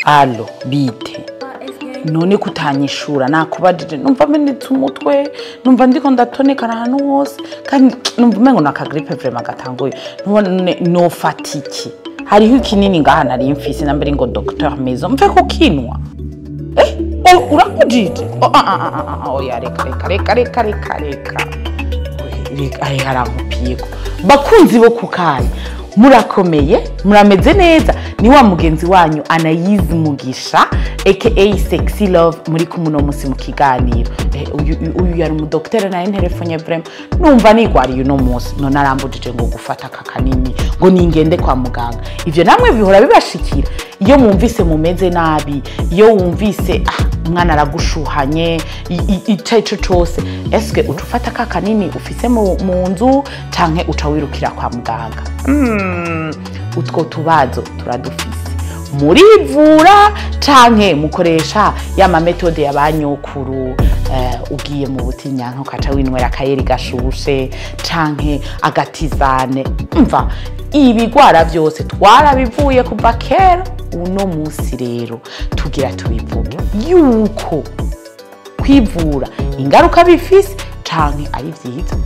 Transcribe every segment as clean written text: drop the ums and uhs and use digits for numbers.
Alo bite none kutanyishura nakubajije numva menetse umutwe numva ndiko ndatonekana ahantu hose kandi numva umengo nakagripe vraiment gatanguye none nofatiki hariho ikinini ngaha nari mfise nambere ngo docteur maison mve ko kinwa urakujije oya reka ari haramupiyeko bakunzi bo kukaye murakomeye murameze neza ni wa mugenzi wanyu Anaise Mugisha aka SexyLove muri kumuno musi mu kiganiro uyu yari umudoktere na telefone vraiment numva nigwariye uno musi none arambujije ngo gufata akakanini ngo ningende kwa muganga ivyo namwe bihora bibashikira iyo mwumvise mumeze nabi iyo wumvise umwana aragushuhanye icayico cose eske utufata akakanini ufise mu nzu canke uca wirukira kwa muganga utwo tubazo turadufise murivura canke mukoresha yama metode y'abanyokuru ugiye mu butinyanka ukaca winwera akayeri gashushe canke agatizane mva ibigwara byose twarabivuye kuva kera uno musi rero tugira tubivuge yuko kwivura ingaruka bifise canke ari vyiza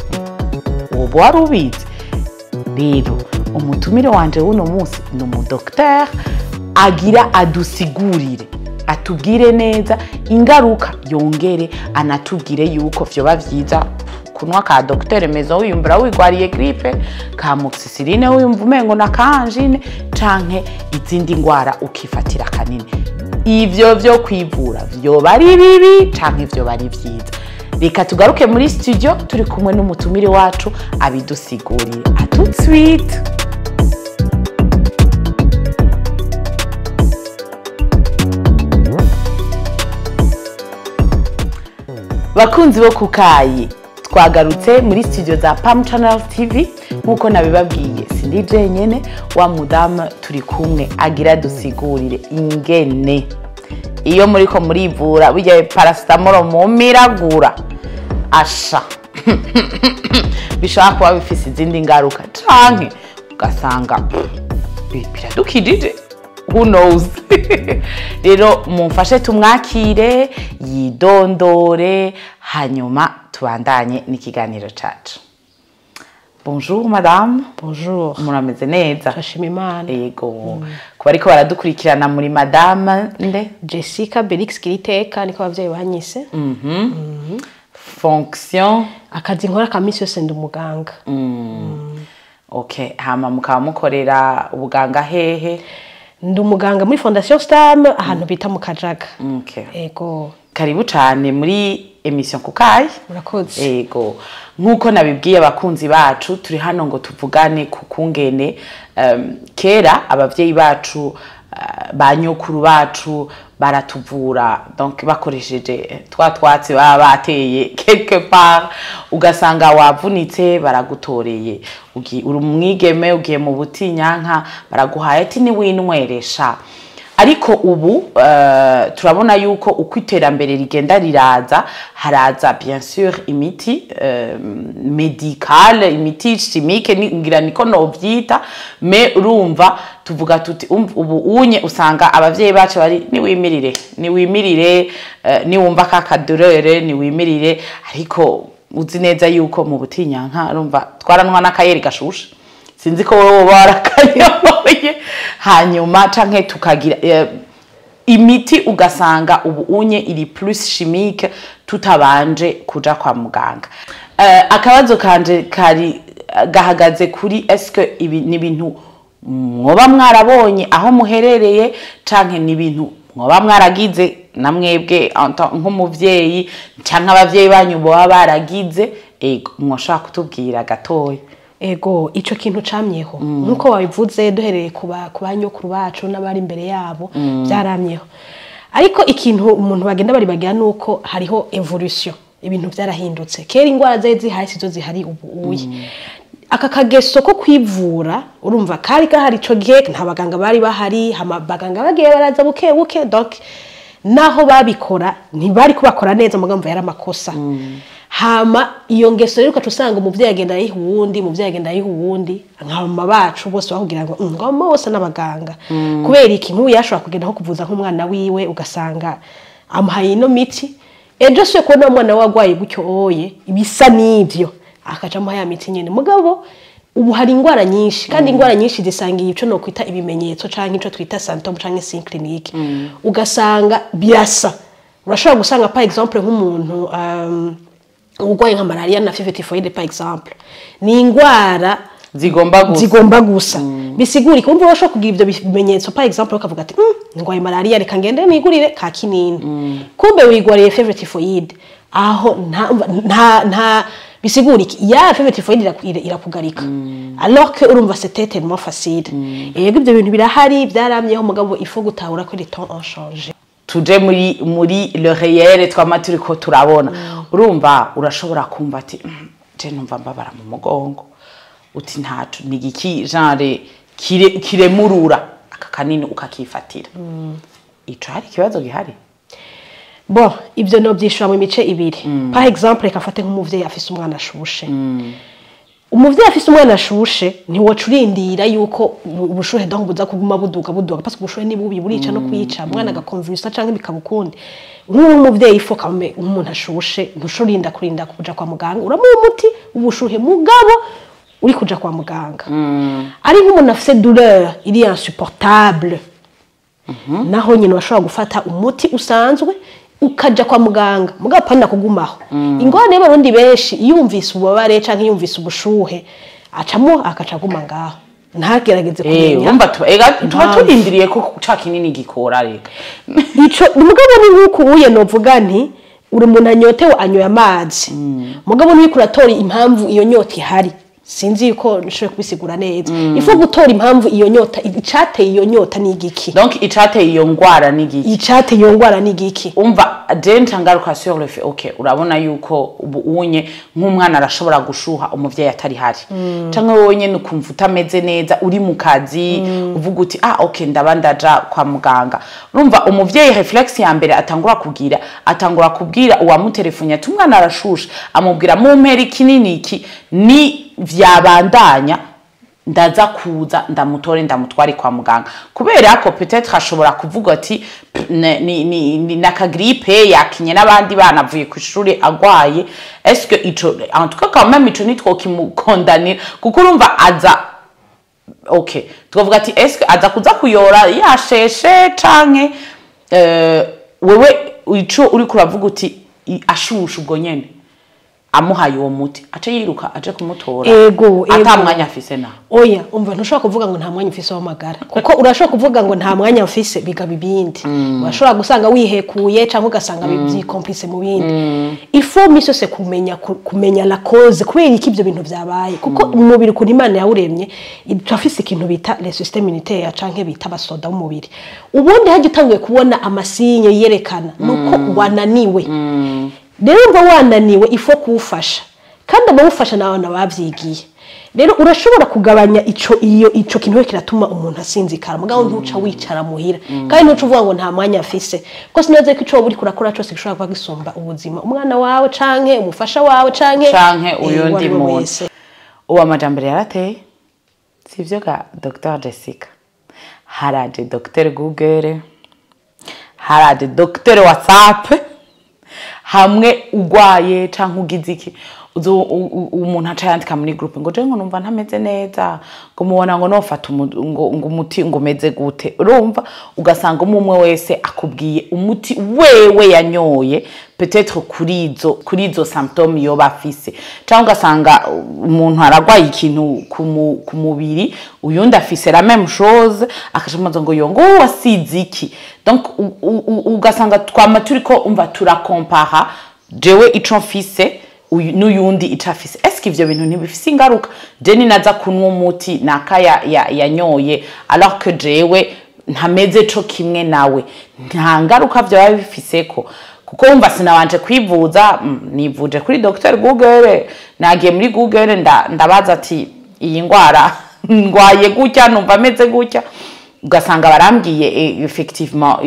ubu warubizi rero umutumire wanje uno musi ni umudokteur agira adusigurire atubwire neza ingaruka yongere anatubwire yuko vyoba vyiza kunwa ka docteur maison wiyumbura wigwariye gripe ka moxicilline wiyumva umengo na kanjine canke izindi ngwara ukifatira kanini ivyo vyo kwivura vyoba ari bibi canke vyoba ari vyiza reka tugaruke muri studio turi kumwe n'umutumire wacu abidusigurire tout suite. Bakunzi bo kukayi twagarutse muri studio za Pam Channel TV nkuko nabibabwiye sindi jenyene wa mudama turi kumwe agira dusigurire ingene iyo muriko murivura bijya paracetamol mu miragura asha bishaka kuba bifise izindi ngaruka canke ugasanga biradukijije who knows. Rero mumfashe tumwakire yidondore hanyuma tubandanye n'ikiganiro cacu. Bonjour madame. Bonjour. Murameze neza? Turashima Imana. Yego. Kuba ariko baradukurikirana muri madame nde? Jessica Belix Giriteka niko bavyeyi bahanyise. Fonction akazi nkora kamisi yose ndi umuganga. Okay, hama mukaba mukorera ubuganga hehe? Ndi umuganga muri Fondation Stam ahantu bita mu Kajaga. Okay. Ego. Karibu cyane muri émission kukayi. Murakoze. Ego. Nkuko nabibwiye abakunzi bacu turi hano ngo tuvugane kukungene kera abavyeyi bacu banyokuru bacu baratuvura donc bakoresheje twatsi baba bateye quelque part ugasanga wavunitse baragutoreye uri umwigeme ugiye mu butinyanka baraguhaye ati ni winweresha ariko ubu turabona yuko uko iterambere rigenda riraza haraza bien sûr imiti médicale imiti chimique ngira niko novyita mais urumva tuvuga tuti ubu unye usanga abavyeyi bacu bari ni wimirire ni wumva kakadurere ni wimirire ariko uzi neza yuko mu butinyanka urumva twaranwa n'akayeri gashushe sinzi ko wowe barakayoboye hanyuma canke tukagira imiti ugasanga ubu unye iri plus chimique tutabanje kuja kwa muganga. Akabazo kanje kari gahagaze kuri eske ibi ni bintu mwoba mwarabonye aho muherereye canke ni bintu mwoba mwaragize namwebwe nk'umuvyeyi canke abavyeyi banyu boba baragize ego mwoshaka kutubwira gatoya. Ego ico kintu camyeho nkuko wabivuze duhereye ku banyokuru bacu n'abari imbere yabo byaramyeho ariko ikintu umuntu bagenda bari bagira nuko hariho evolution ibintu byarahindutse kera ingwara zihari sizo zihari ubu uye aka kageso ko kwivura urumva kari gahari ico gihe nta baganga bari bahari baganga bagiye baraza buke donc naho babikora ntibari kubakora neza mugamva yari amakosa hama iyo ngeso rero ukaca usanga umuvyeyi agenda yiha uwundi nk'abama bacu bose bakugira ngo ngoma bose n'abaganga kubera iki nk'uyu yashobora kugenda nko kuvuza nk'umwana wiwe ugasanga amuhaye ino miti ejo se kubona umwana we agwaye gutyo oye ibisa n'ivyo akaca amuha ya miti nyene mugabo ubu hari ingwara nyinshi kandi ingwara nyinshi zisangiye ico no kwita ibimenyetso canke ico twita symptôme canke signe clinique ugasanga birasa urashobora gusanga par exemple nk'umuntu ugwaye nka malaria na fièvre typhoïde par exemple ni ingwara zigomba gusa bisigura ko umva urashobora kugira ivyo bimenyetso par exemple ukavuga ati ngwaye malaria reka ngende nigurire ka kinini kumbe wigwariye fièvre typhoïde aho nta bisigura iki ya fièvre typhoïde irakugarika alors que urumva c'était tellement facile yego ivyo bintu birahari byaramyeho mugabo il faut gutahura ko les temps ont changé tuje muri le réel twama turiko turabona urumva urashobora kumva ati je numva mbabara mu mugongo uti ntacu nigiki genre kiremurura aka kanini ukakifatira ico hari kibazo gihari bon ivyo no byishura mu mice ibiri par exemple kafate nk'umuvyeyi afise umwana ashushe umuvyeyi afise umwana ashushe ntiwocurindira yuko ubushuhe donc buza kuguma buduga parce que ubushuhe ni bubi burica no kwica umwana agakonvulsa canke bikabukundi nk'umuvyeyi ifo kame umuntu ashushe ntushurinda kurinda kuja kwa muganga uramuha umuti ubushuhe mugabo uri kuja kwa muganga ari nk'umuntu afise douleur iri insupportable naho nyine washobora gufata umuti usanzwe ukaja kwa muganga mugabo panda kugumaho ingone y'abarundi benshi yumvise ububabare canke yumvise ubushuhe akaca guma ngaho ntagerageze kumenya umva tuba turindiriye ko ca kinini gikora reka ico mugabo ni nkuko uye novuga nti uri umuntu anyotewe anyoye amazi mugabo ni kuratora impamvu iyo nyota ihari sinzi yuko nshobora kubisigura neza ifu gutora impamvu iyo nyota icateye iyo nyota ni igiki donc icateye iyo ngwara ni igiki umva je ngaruka sur le fait OK urabona yuko unye nk'umwana arashobora gushuha umuvyeyi atari hari canke wonye nukumva utameze neza uri mu kazi uvuga uti OK ndabandaja kwa muganga urumva umuvyeyi reflexe ya mbere atangura kubwira uwamutelefone ati umwana arashusha amubwira mu mperi kinini iki ni vyabandanya ndaza kuza ndamutware kwa muganga kubera ko peut-être ashobora kuvuga ati ni naka grippe yakinye nabandi bana vuye ku ishuri agwaye est-ce que ico en tout cas quand même ico nitwo kimukondane kuko urumva aza OK tuvuga ati est-ce que aza kuza kuyora yasheshe canke wewe ico uri kuravuga uti ashusha ubwo nyene amuhaye uwo muti ace yiruka aje kumutora atamwanya afise na oya umva ntushobora kuvuga ngo nta mwanya ufise w'amagara kuko urashobora kuvuga ngo nta mwanya ufise bigaba ibindi urashobora gusanga wihekuye cyangwa ugasanga byikomplise mu bindi ifo miso se kumenya la cause kubera iki ibyo bintu byabaye kuko umubiri ku Imana yawuremye turafise ikintu bita le système immunitaire canke bita basoda w'umubiri ubundi haje utanguye kubona amasinye yerekana nuko wananiwe rero ngo wananiwe ifo kuufasha kandi abawufasha n'abana bavyigiye rero urashobora kugabanya ico kintu kiratuma umuntu asinzikara mugabo ntuca wicara muhira kandi ntuca uvuga ngo nta mwanya afise ko sinaze ko ico buri kurakora cyose gishobora kuba gisumba ubuzima umwana wawe canke umufasha wawe canke uyundi muntu uwa majambere yarateye sivyo ga Dr Jessica haraje Dr Google haraje Dr WhatsApp hamwe ugwaye canke ugize iki umuntu aca yandika muri groupe ngo je ngo numva ntameze neza ngo mubona ngo nofata ngo umuti ngo meze gute urumva ugasanga umwe wese akubwiye umuti wewe yanyoye peut-être kuri izo symptômes yo bafise cyangwa ugasanga umuntu aragwaye ikintu ku mubiri uyundi afise la même chose akashamaza ngo yo ngo wasize iki donc ugasanga twama turiko umva turakompara jewe ico mfise n'uyundi itafise est-ce que ivyo bintu ntibifise ingaruka je ninaza kunwa umuti nakaya yanyoye alors que jewe ntameze co kimwe nawe nta ngaruka byo bifiseko kuko umva sinabanje kwivuza nivuje kuri Dr Google nagiye muri Google ndabaza ati iyi ngwara ngwaye gutya numva meze gutya ugasanga barambwiye effectivement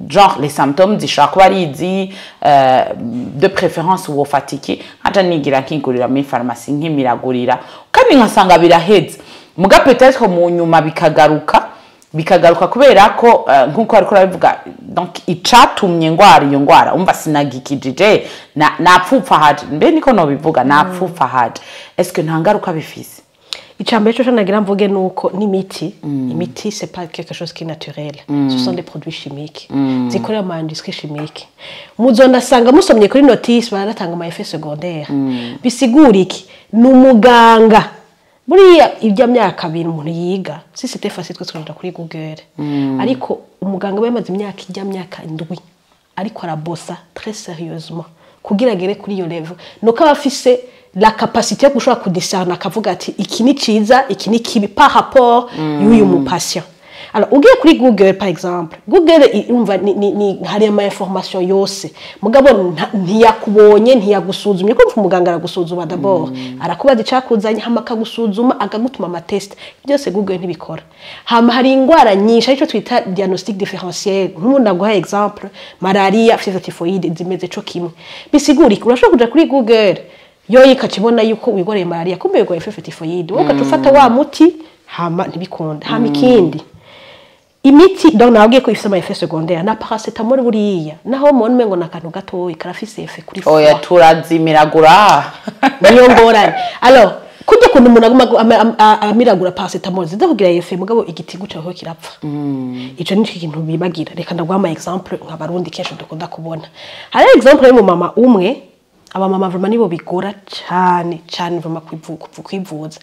genre les symptômes zishobora kuba ari izi de préférence wofatiki hata nigira nkigurira muri pharmacie nkimiragurira kandi nkasanga biraheze muga peut-être mu nyuma bikagaruka kubera ko nkuko ariko rabivuga donc icatumye ngwara iyo ngwara umva sinagikijije napfupfa hadi mbe niko no bivuga napfupfa hadi est-ce que nta ngaruka bifise icambere cyo nagira mvuge nuko n'imiti imiti c'est pas quelque chose qui est naturel ce sont des produits chimiques zikorera mu industrie chimique muzonda sanga musomye kuri notice baratanga ama effets secondaires bisigura iki n'umuganga buriya ibya myaka bintu umuntu yiga si c'était facile twese kuri Google ariko umuganga bamaze imyaka ijya myaka indwi ariko arabosa très sérieusement kugira gere kuri iyo level nuko abafise la capacité yo gushobora kudiscerner akavuga ati iki ni ciza iki ni kibi par rapport y'uyu mu patient. Alors ugiye kuri Google par exemple Google umva ni hari ama information yose mugabo ntiyakubonye ntiyagusuzumye ko umuganga aragusuzuma d'abord arakubaza icakuzanye hama akagusuzuma akagutuma ama test byose Google ntibikora hama hari ingwara nyinshi arico twita diagnostic différentiel nk'umuntu aguha exemple malaria fièvre typhoïde zimeze co kimwe bisigura urashobora kuja kuri Google yo ikakibona yuko wigoreye malaria kumbe wigoreye fièvre typhoïde wowe ukatufata wa muti hama ntibikunda hama ikindi imiti donc nabwiye ko ifise ama effets secondaires na paracetamol buriya naho mone ngo nakantu gato karafise effet kuri foie oya turazimiragura niyo ngorane alors kujya kuntu umuntu amiragura paracetamol zidakugira effet mugabo igitigu cyaho kirapfa ico ni ikintu bibagira reka ndagwa ama exemple nk'abarundi kenshi dukunda kubona hari exemple yo mu mama umwe aba mama vraiment nibo bigora cyane vraiment kwivuza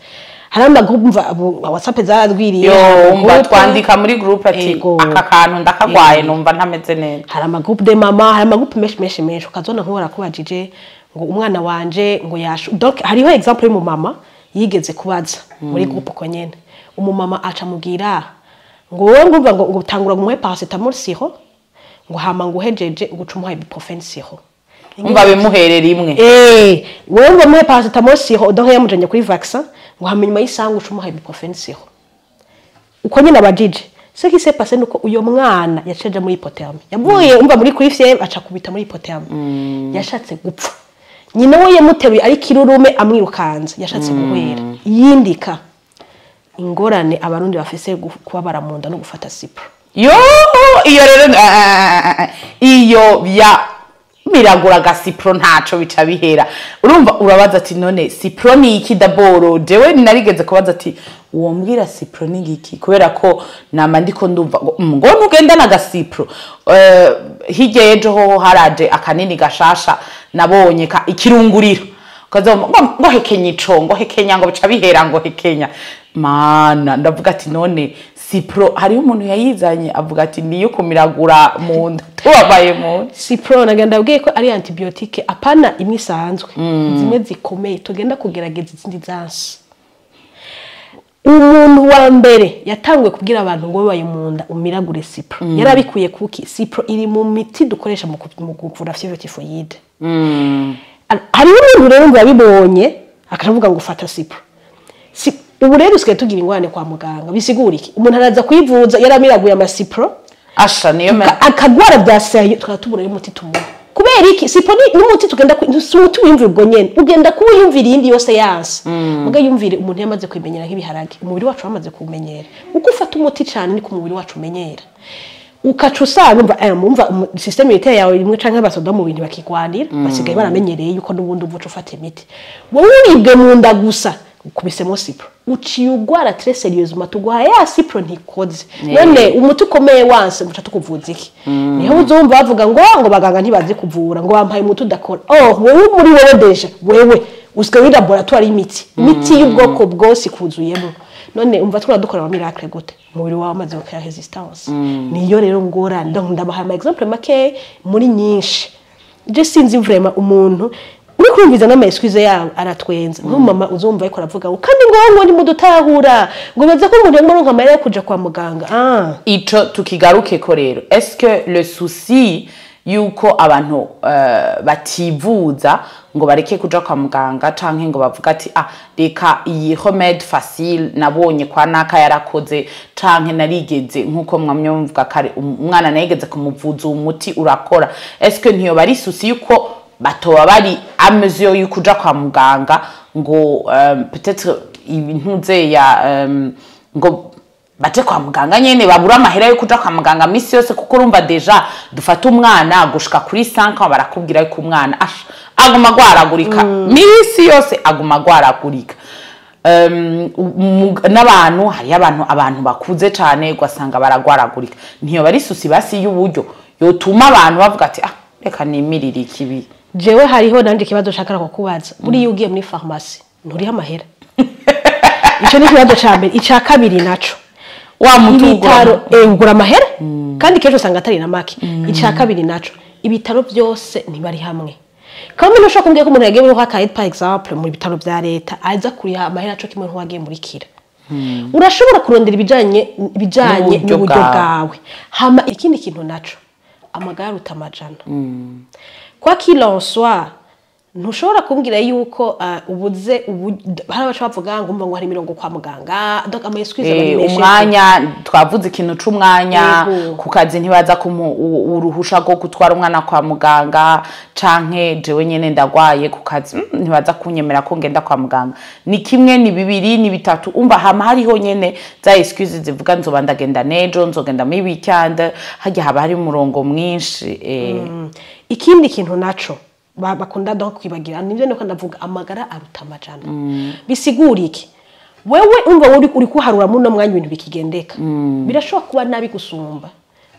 haramba groupe WhatsApp zaradwiriye yo umba twandika muri groupe ati aka kantu ndakagwaye numva ntameze neza harama groupe de mama harama groupe meshi ukazona nkora kubajije ngo umwana wanje ngo yashu donc hariho exemple yo mu mama yigeze kubaza muri groupe ko nyene umumama aca mugira ngo wowe ngumva ngo utangura gumwe paracetamol siro ngo hama ngo hejeje gucumuha ibuprofen siro umva bimuherera imwe wowe ngo muhe paracetamol siro donc yamujanye kuri vaccin ngo hamenyuma y'isangu ucumuha ibuprofen siro uko nyine abajije ce qui s'est passé nuko uyo mwana yaceje muri hypothermie yavuye umva muri kuri fièvre aca kubita muri hypothermie yashatse gupfa nyina we yamuteruye ari kirurume amwirukanze yashatse guhwera yindika ingorane abarundi bafise kuba baramunda no gufata sipro yo iyo rero iyo ya miragura gasipro ntaco bica bihera urumva urabaza ati none sipro ni iki daboro jewe narigeze kubaza ati uwo mbwira sipro ni iki kubera ko nama ndiko ndumva ngo nugenda na gasipro hirya ejo ho haraje akanini gashasha nabonye ka ikirunguriro kazo ngo hekenya ico ngo hekenya ngo bica bihera ngo hekenya mana ndavuga ati none sipro hari umuntu yayizanye avuga ati niyo kumiragura mu nda tubabaye mu sipro nagenda bwiye ko ari antibiotique apana imwe isanzwe zimwe zikomeye tugenda kugerageza izindi zansi umuntu wa mbere yatangwe kugira abantu ngo babaye mu nda umiragure sipro yarabikuye kuki sipro iri mu miti dukoresha mu kuvura fièvre typhoïde hari umuntu rero ngabibonye akavuga ngo fata sipro ubu rero usigaye tugira ingwane kwa muganga bisigura iki umuntu araza kwivuza yaramiraguye amasipro asha niyo akagwara byasaye tukatubura umuti tumuha kubera iki sipro ni umuti tugenda umuti wimvira ubwo nyene ugenda kuwiyumvira indi yose yanse muga yumvire umuntu yamaze kwimenyera nk'ibiharage umubiri wacu wamaze kumenyera uko ufata umuti cyane ni ku mubiri wacu umenyera ukacu usanga umva system militaire yawe rimwe canke abasoda mu bintu bakigwanira basigaye baramenyereye yuko n'ubundi uvuca ufata imiti wowe uribwe mu nda gusa kubisemo sipro uciye ugwara très sérieusement tugwa ya sipro ntikoze none umuti ukomeye wanse muca tukuvuza iki niho uzumva bavuga ngo baganga ntibazi kuvura ngo bampaye umuti udakora wewe muri wowe deja wewe usigaye muri laboratoire imiti y'ubwoko bwose kuzuyemo none umva turadukora ama miracle gute umubiri wawe amaze gukora resistance niyo rero ngorane donc ndabaha ama exemple make muri nyinshi je sinzi vraiment umuntu uri kumviza n'amayesquize yawe aratwenza nk'umama uzumva ariko aravuga kandi ngo ni mudutahura ngo baza ko umuntu yamuronka amarira kuja kwa muganga ico tukigaruke ko rero est-ce que le souci yuko abantu bativuza ngo bareke kuja kwa muganga canke ngo bavuga ati reka iyi remède facile nabonye kwa naka yarakoze canke narigeze nkuko mwamyumvuga kare umwana narigeze kumuvuza umuti urakora est-ce que ntiyo bari souci yuko batoba bari à mesure yukuja kwa muganga ngo peut-être ibintuze ya ngo baje kwa muganga nyene babura amahera yo kuja kwa muganga misi yose kuko urumva deja dufata umwana gushika kuri 5 barakubwira yuko umwana aguma gwaragurika misi yose aguma gwaragurika n'abantu hari abantu bakuze cyane gwasanga baragwaragurika ntiyo bari susi basi y'uburyo yotuma abantu bavuga ati reka nimirire ikibi jewe hariho nanje kibazo shakara kukubaza muri yugiye muri pharmacie nturiha amahera ico ni kibazo cyambere ica kabiri naco wa mutugura ugura amahera kandi kejo usanga atari na make ica kabiri naco ibitaro byose ntibari hamwe kandi no shokumbye ko umuntu yagiye muri hakaye par exemple mu bitaro bya leta aza kuriha amahera aco kimwe ntuwagiye muri kira urashobora kurondera ibijanye n'uburyo bwawe hama ikindi kintu naco amagara utamajana kwa kilonswa ntushobora kumbwira yuko ubuze hari abacavuga ngo hari mirongo kwa muganga donc amayesquize bari umwanya twavuze ikintu c'umwanya ku kazi ntibaza ko uruhusha go gutwara umwana kwa muganga canke jewe nyene ndagwaye ku kazi ntibaza kunyemera ko ngenda kwa muganga ni kimwe ni bibiri ni bitatu umva hama hariho nyene za excuses zivuga nzoba ndagenda nejo nzogenda muri weekend hajya haba hari umurongo mwinshi ikindi kintu naco bakunda donc kwibagira nivyo nuko ndavuga amagara aruta amajana bisigura iki wewe umva uri kuharura muno mwanya ibintu bikigendeka birashobora kuba nabi gusumba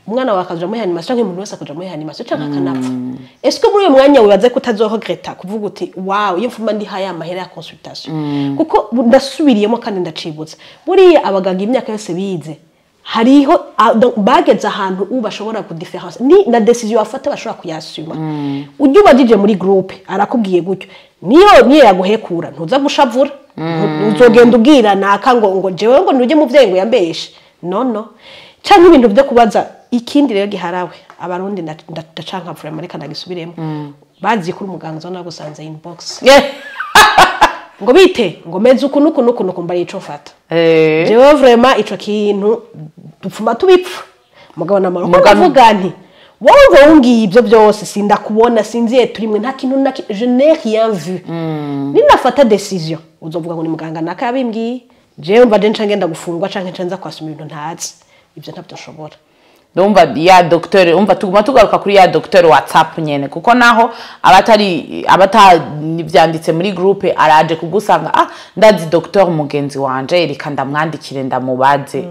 umwana wakaja muri animation canke umuntu wese akaja muri animation canke akanapfa est-ce que muri uyo mwanya wibaze kutazoregreta kuvuga uti wow iyo mfuma ndi haya amahera ya consultation kuko ndasubiriyemo kandi ndacibutse buriya abaganga imyaka yose bize hariho bageze ahantu ubashobora ku difference ni na decision afata bashobora kuyasuma ujye ubajije muri groupe arakubwiye gutyo niyo yaguhekura ntuza gushavura uzogenda ubwira naka ngo jewe ngo nuje mu vyengo yambeshe no canke ibintu byo kubaza ikindi rero giharawe abarundi ndacanka vraiment reka nagisubiremo bazi kuri umuganga zona gusanze inbox ngo bite ngo meze uku mbari ico fata jewe vraiment ico kintu dupfuma tubipfa mugabo na maroko kuvuga nti wowe ungiye ibyo byose sindakubona sinziye turimwe nta kintu na je n'ai rien vu ninafata decision uzovuga ngo ni muganga naka yabimbwiye jewe mva je ngenda gufungwa canke ncanza kwasuma ibintu ntazi ibyo ntabyo shobora ndumva ya docteur umva tuguma tugaruka kuri ya docteur WhatsApp nyene kuko naho abatanivyanditse muri groupe araje kugusanga ndazi docteur mugenzi wanje reka ndamwandikire ndamubaze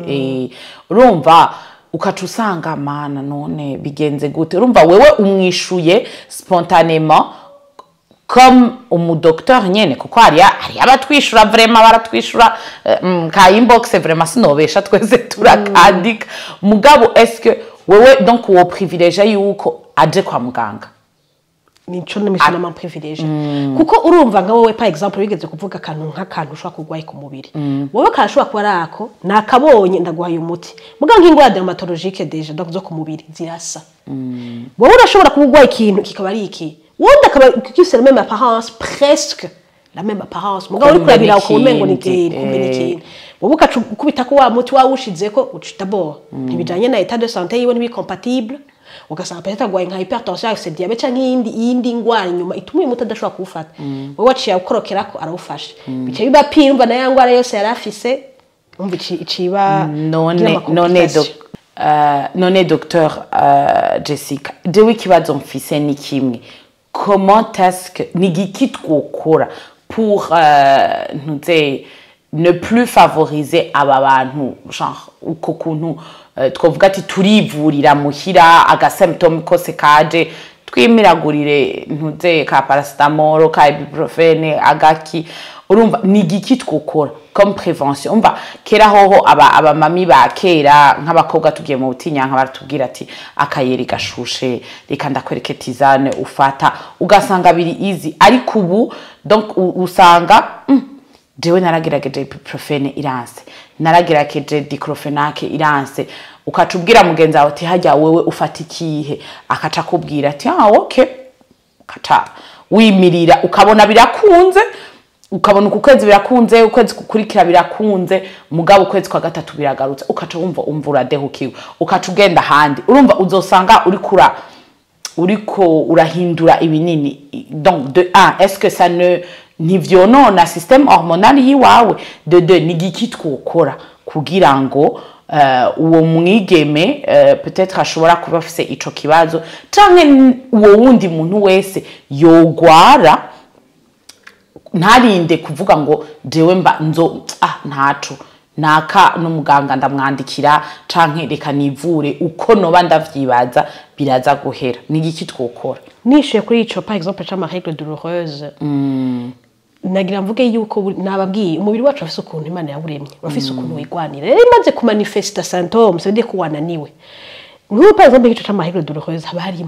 urumva ukaca usanga mana none bigenze gute urumva wewe umwishuye spontanément comme umudocteur nyene kuko hari abatwishura vraiment baratwishura ka inbox vraiment sinobesha twese turakandika mugabo est-ce que wewe donc wo privilège yuko aje kwa muganga nico n'imishana privilège kuko urumva nka wowe par exemple wigeze kuvuga kantu nk'akantu ushaka kugwaye ku mubiri wowe kashobora kuba arako nakabonye ndaguhaye umuti muganga ingwa dermatologique déjà donc zo ku mubiri zirasa wowe urashobora kugwaye ikintu kikaba ari iki wonda akaba c'est la même apparence presque la même apparence mugabo uri kurabira uko umengo ni ikintu wowe ukubita ko wa muti wawushize ko ucitabo ntibijanye na état de santé yiwe ni compatible ugasanga peut-être agwaye nka hypertension avec diabète canke iyindi ngwara nyuma ituma uyu muti adashobora kuwufata wowe waciye ukorokerako arawufasha bice biba pire umva na ya ngwara yose yarafise umva iciba none docteur Jessica dewe kibazo mfise ni kimwe comment est-ce que nigiki twokora pour ne plus favoriser aba bantu genre uko kuntu twovuga ati turivurira muhira agasymptome kose kaje twimiragurire ka paracetamol ka ibuprofene agaki urumva nigiki twokora comme prévention umva kera hoho aba mami ba kera nk'abakobwa tugiye mu butinyanka baratubwira ati akayeri gashushe reka ndakwereke tizane ufata ugasanga biri easy ariko ubu donc usanga jewe naragerageje ibuprofene iranse, naragerageje diclofenac iranse, ukacubwira mugenzi wawe ati hajya wewe ufata ikihe, akaca kubwira ati okay, kata wimirira ukabona birakunze, ukabona ukwezi birakunze, ukwezi kukurikira birakunze, mugabo ukwezi kwa gatatu biragarutse, ukaca wumva uradehukiwe, ukaca ugenda handi, urumva uzosanga uriko urahindura ibinini. Donc de 1, est-ce que ça ne ntivyonona système hormonal yiwawe? De 2, ni giki twokora kugira ngo uwo mwigeme peut-être ashobora kuba afise ico kibazo, canke uwo wundi muntu wese yogwara ntarinde kuvuga ngo jewe mba nzo ntaco naka n'umuganga ndamwandikira canke reka nivure uko noba ndavyibaza biraza guhera. Ni giki twokora? Nishe kuri ico par exemple c'ama règle douloureuse, nagira mvuge yuko nababwiye umubiri wacu afise ukuntu Imana yawuremye, urafise ukuntu wigwanira. Rero imaze kumanifesta symptômes, c'est-à-dire ko wananiwe. Nk'ubu par exemple ico c'ama règle douloureuse haba hari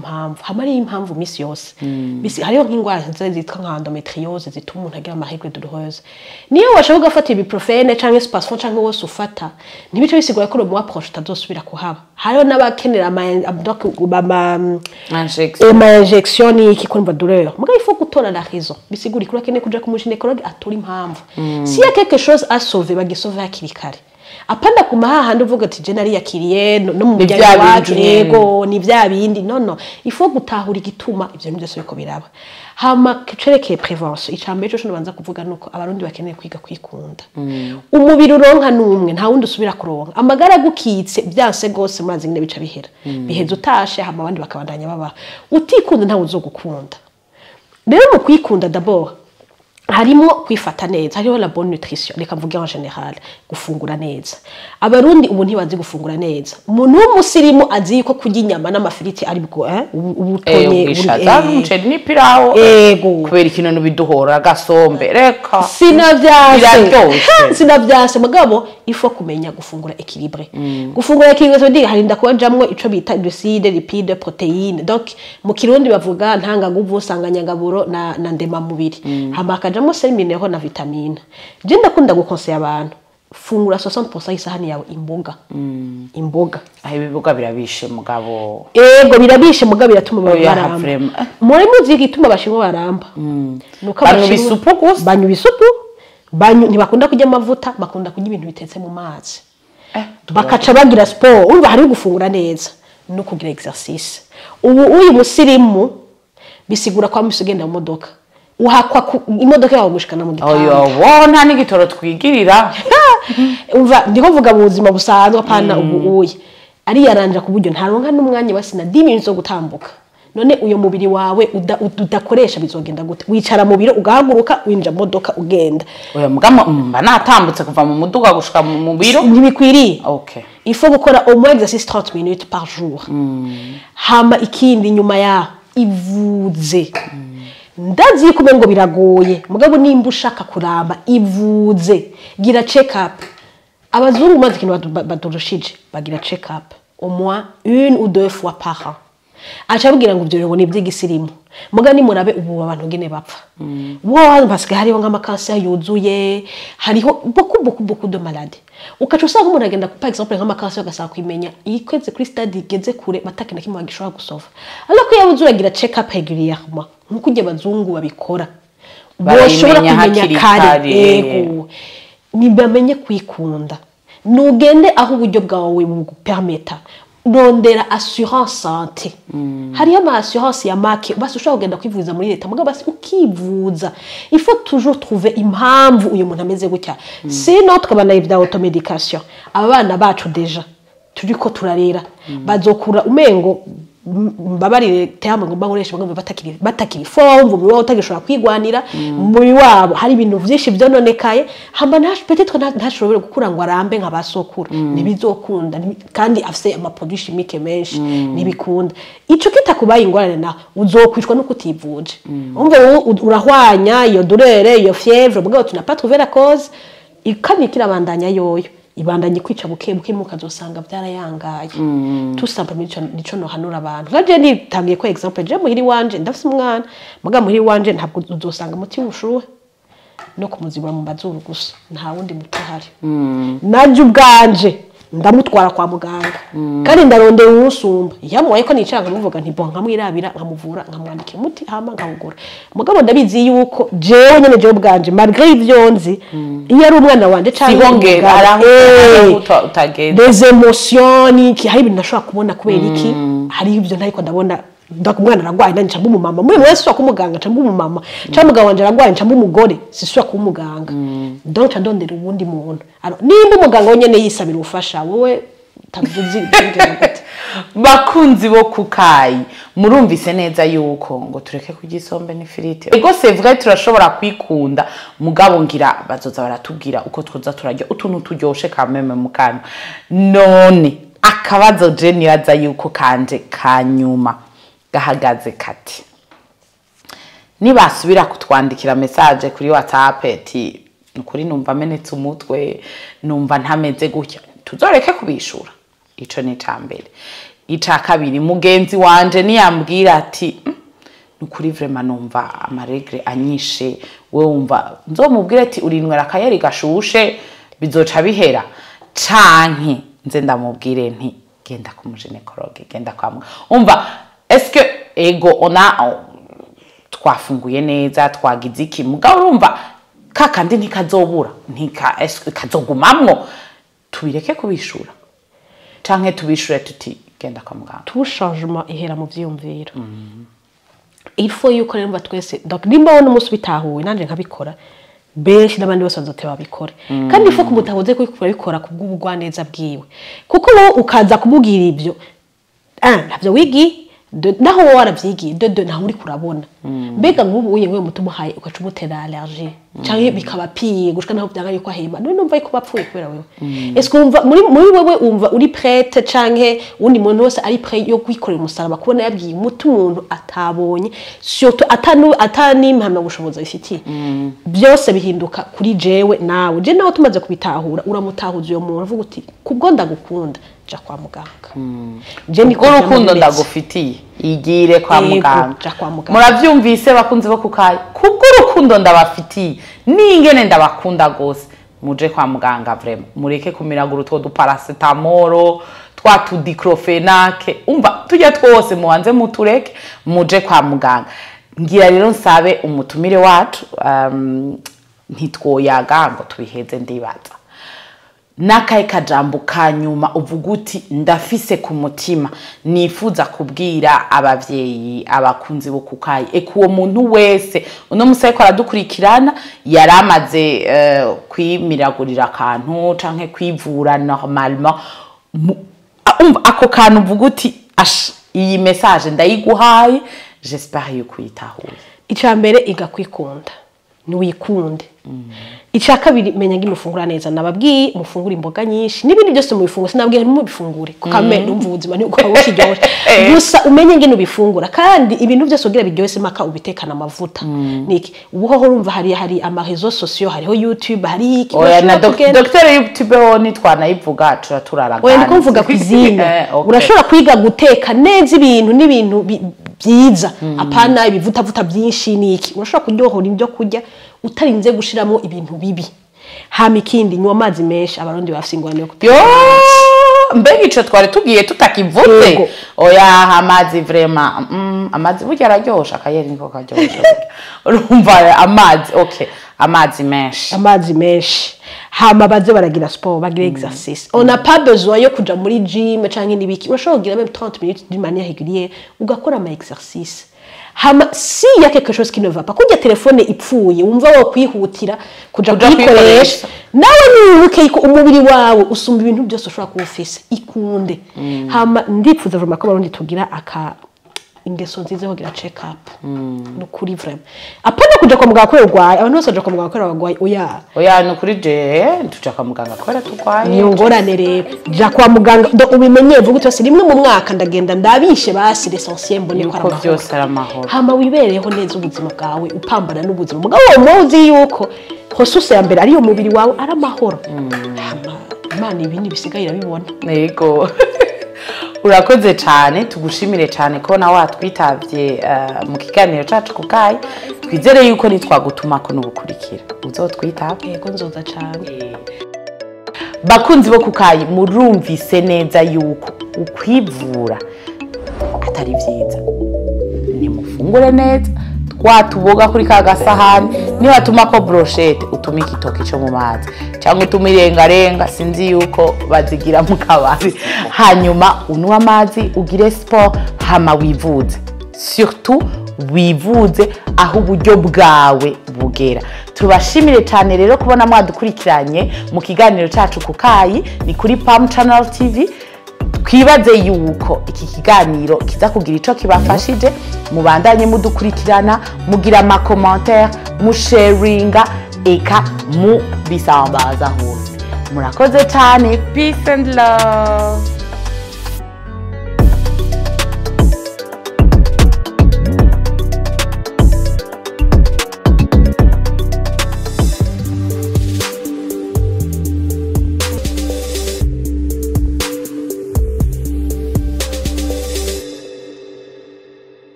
impamvu misi yose. Bisi hariho nk'ingwara zitwa nka endométriose zituma umuntu agira ama règle douloureuse. Niyo washaka gufata ibuprofene canke spasfon canke wose ufata, ntibice bisigura ko mu approche utazosubira kuhaba. Hariho n'abakenera injection iki kumva douleur. Muga il faut gutora la raison. Bisigura ko urakeneye kuja ku gynécologue atura impamvu. Si ya quelque chose à sauver, bagisauver hakiri kare. Apanda kumaha handi uvuga ati je nari yakiriye no mu mujyana wacu yego ni bya bindi no il faut gutahura igituma ivyo byose biko biraba. Hama cerekeye prévention, icambe cyo banza kuvuga nuko abarundi bakeneye kwiga kwikunda. Umubiri uronka numwe nta wundi usubira kuronka. Amagara gukitse byanse gose murazi ngene bica bihera. Biheze utashe hama abandi bakabandanya baba. Utikunda nta uzogukunda. Rero mu kwikunda d'abord harimo kwifata neza, hariho la bonne nutrition, reka mvuge en général, gufungura neza. Abarundi ubu ntibazi gufungura neza. Umuntu w'umusirimu azi ko kurya inyama n'amafiriti ari bwo ubutonye umuceri n'ipirawo kubera ikintu biduhora gasombe reka sinavyase mugabo il faut kumenya gufungura équilibré. Gufungura équilibré so ndi harinda kuba jamwe ico bita glucides, lipides, protéines. Donc mu kirundi bavuga ntangaguvu, usanganyangaburo na ndema mubiri. Hamaka mo sel minero na vitamine. Je ndakunda gukonseye abantu fungura 60% y'isahani yawe imboga. Ibiboga birabishe mugabo. Ego birabishe mugabo biratuma baramba. Muri muzi gituma bashimwe baramba. Nuko banyubisupu gusa. Banyubisupu. Ntibakunda kujya amavuta, bakunda kujya ibintu bitetse mu mazi. Bakaca bagira sport. Urumva hari gufungura neza no kugira exercice. Uyu musirimu bisigura kwa musugenda mu modoka. Uhakwa imodoka yawe gushikana mu gitanda. Nta n'igitoro twigirira. Umva ndiho vuga mu buzima busanzwe apana ubuye. Ari yaranja ku buryo ntaronka n'umwanya basina 10 minutes zo gutambuka. None uyo mubiri wawe udakoresha bizogenda gute? Wicara mu biro ugahaguruka winja modoka ugenda. Oya mugamo mba natambutse kuva mu muduga gushika mu biro. Ntibikwiriye. Okay. Il faut gukora au moins exercice 30 minutes par jour. Hama ikindi nyuma ya ivuze. Ndazi ko ngo biragoye mugabo nimba ushaka kuramba ivuze gira check up. Abazungu maze kintu badurushije bagira check up au moins 1 ou 2 fois par an. Acabwira ngo byo ngo nibyigisirimu muga ni murabe ubu abantu ngene bapfa. Wo parce que hariho nk'ama cancer yuzuye, hariho beaucoup de maladies. Ukaca usanga umuntu agenda par exemple nk'ama cancer gasaba kwimenya ikweze kuri stade igeze kure batakina kimwe bagishobora gusova. Alors ko yabuze uragira check up régulièrement nkuko uje bazungu babikora. Boshobora kumenya kare ego nibamenye kwikunda. Nugende aho uburyo bwawe bugupermeta rondera assurance santé. Hariyo ama assurance ya make basi ushaka kugenda kwivuza muri leta muga basi ukivuza. Il faut toujours trouver impamvu uyu muntu ameze gutya. Sinon tukabana ibya automédication. Abana bacu deja turiko turarera bazokura umengo mbabarire terme ngo bankoresha ngo batakiri forme mu wabo utagishobora kwigwanira muri wabo hari ibintu byinshi byononekaye hamba naje peut-être ntashobora gukura ngo arambe nka basokura nibizokunda kandi afise ama produits chimiques menshi nibikunda ico kitakubaye ingorane na uzokwishwa no kutivuje umve urahwanya iyo douleur iyo fièvre bwo tu n'as pas trouvé la cause ikabikira bandanya yoyo ibandanye kwica buke mukazosanga byarayangaye. Tout simplement nico no hanura abantu. Gaje nitangiye ko example je muhiri wanje ndafise umwana muga muhiri wanje ntabwo uzosanga muti ushuhe. no kumuzibura mu mazuru gusa nta wundi muti uhari naje ubwanje ndamutwara kwa muganga kandi ndarondera umusumba yamuwaye ko nicanga muvuga nti bo nkamwirabira nkamuvura nkamwandika umuti hama nkawugura mugabo ndabizi yuko jewe nyene jewe ubwanje malgré ivyonzi iyo ari umwana wanje cyangwa sibongera araho utagenda des émotions ki hari ibintu nashobora kubona kubera iki hari ibyo ntariko ndabona ndakumwana aragwaye nanje cyangwa umumama muri mwese wa kumuganga cyangwa umumama cyangwa mugabo wanje aragwaye cyangwa umugore siswa kumuganga donc ndondera ubundi muntu nimba umuganga wonyene yisabira ubufasha wowe tavuzi gute bakunzi bo kukayi murumvise neza yuko ngo tureke kugisombe n'ifiriti ego c'est vrai turashobora kwikunda mugabo ngira bazoza baratubwira uko twoza turarya utuntu turyoshe kameme mukana none akabazo je nibaza yuko kanje kanyuma gahagaze kati nibasubira kutwandikira message kuri WhatsApp ati nukuri numva menetse umutwe numva ntameze gutya tuzoreke kubishura ico ni cambere ica kabiri mugenzi wanje niyambwira ati nukuri vraiment numva amaregre anyishe we wumva nzomubwira ati urinwera akayeri gashushe bizoca bihera canke nze ndamubwire nti genda ku muginekologe genda kwa muganga umva est-ce que ego ona twafunguye neza twagize iki mugabo urumva kakandi ntikazobura ntika kazogumamwo tubireke kubishura canke tubishure tuti genda kwa muganga tout changement ihera mu vyumviro il faut yuko rero twese donc nimba wona umunsi bitahuwe nanje nkabikora benshi n'abandi bose bazote babikore kandi il faut kumutahuze ko bikora kubw'ubugwaneza bwiwe kuko wowe ukaza kumubwira ibyo navyo wigi naho waravyigiye de naho uri kurabona mbega nk'ubu uyewe mutumuhaye ukacumutera allergie canke bikaba piye gushika naho byanga yuko ahema none numva yuko bapfuye kubera wewe est-ce que umva muri wewe umva uri prête canke undi muntu wose ari prêt yo kwikorera umusaraba kubona yabwiye umuti umuntu atabonye surtout atani mpamya gushoboza ifitiye byose bihinduka kuri jewe nawe je naho tumaze kubitahura uramutahuza uyo muntu uvuga uti kubwo ndagukunda ja kwa muganga je niko urukundo ndagufitiye igire kwa muganga muravyumvise bakunze bo kukaye kubwo urukundo ndabafitiye ningene ndabakunda gose muje kwa muganga vraiment mureke kumiragura utwo paracetamol twa diclofenac umva tujya twose muhanze mutureke muje kwa muganga ngira rero nsabe umutumire wacu ntitwoyaga ngo tubiheze ndibaza nakaye kajambo kanyuma uvuga uti ndafise ku mutima nifuza kubwira abavyeyi abakunzi bo kukaye ekuwo muntu wese uno musaye ko aradukurikirana yaramaze kwimiragurira akantu canke kwivura normalement ako kantu uvuga uti iyi message ndayiguhaye j'espère yuko yitahuye icambere igakwikunda niwikunde ica kabiri menya ngi mufungura neza nababwiye mufungura imboga nyinshi nibindi byose mu bifunguro sinabwiye mu bifungure kame numva ubuzima ni uko bushijyoje gusa umenye ngi nubifungura kandi ibintu byose ugira biryoshye maka ubitekana amavuta niki ubuho urumva hari ama réseaux sociaux hariho YouTube hari iki oya na docteur YouTube ho nitwanayivuga turaragana oya niko mvuga kwizina urashobora kwiga guteka neza ibintu n'ibintu byiza apana ibivuta byinshi niki urashobora kuryohora ibyo kurya utarinze gushiramo ibintu bibi hama ikindi nywa amazi menshi abarundi bafise ingwano yo yo mbega ico twari tugiye tutakivuze oya amazi vraiment amazi burya araryosha akayeri niko karyosha urumva amazi okay amazi menshi hama baze baragira sport bagira exercice on n'a pas besoin yo kuja muri gym canke nibiki urashobora kugira même 30 minutes d'une manière régulière ugakora ama exercice hama si ya quelque chose qui ne va pas kujya telefone ipfuye wumva wo kwihutira kuja kwikoresha nawe nibuke ko umubiri wawe usumba ibintu byose ushobora kuufise ikunde hama ndipfuza vraiment ko barundi tugira aka ingeso nziza ho gira check up no kuri vraiment apana kuja kwa muganga kwerwaye abantu bose baje kwa muganga kwerwaye oya no kuri je tuja kwa muganga kwera turwaye niyo ngorane rero ja kwa muganga ndo ubimenye vuga utose rimwe mu mwaka ndagenda ndabishe basi l'essentiel mbone ko byose aramahoro hama wibereho neza ubuzima bwawe upambana n'ubuzima mugabo muzi yuko hosuse ya mbere ari yo mubiri wawe aramahoro hama Imana ibindi bisigaye irabibona yego urakoze cyane tugushimire cyane ko nawe watwitabye mu kiganiro cyacu kukayi twizere yuko nitwagutuma ko n'ubukurikira uzotwitaba. yego nzoza cyane. Bakunzi bo kukayi murumvise neza yuko ukwivura atari byiza, nimufungure neza twatuboga kuri ka gasahani, niba tuma ko brochette utuma igitoki cyo mu mazi cyangwa utuma irengarenga sinzi yuko bazigira mu kabari, hanyuma unywa amazi ugire sport hama wivuze, surtout wivuze aho uburyo bwawe bugera. Tubashimire cyane rero kubona mwadukurikiranye mu kiganiro cyacu kukayi ni kuri Pam Channel TV. Twibaze yuko iki kiganiro kiza kugira ico kibafashije, mubandanye mudukurikirana, mugira ama commentaire, mu sharinga eka mu bisambaza hose. Murakoze cyane, peace and love.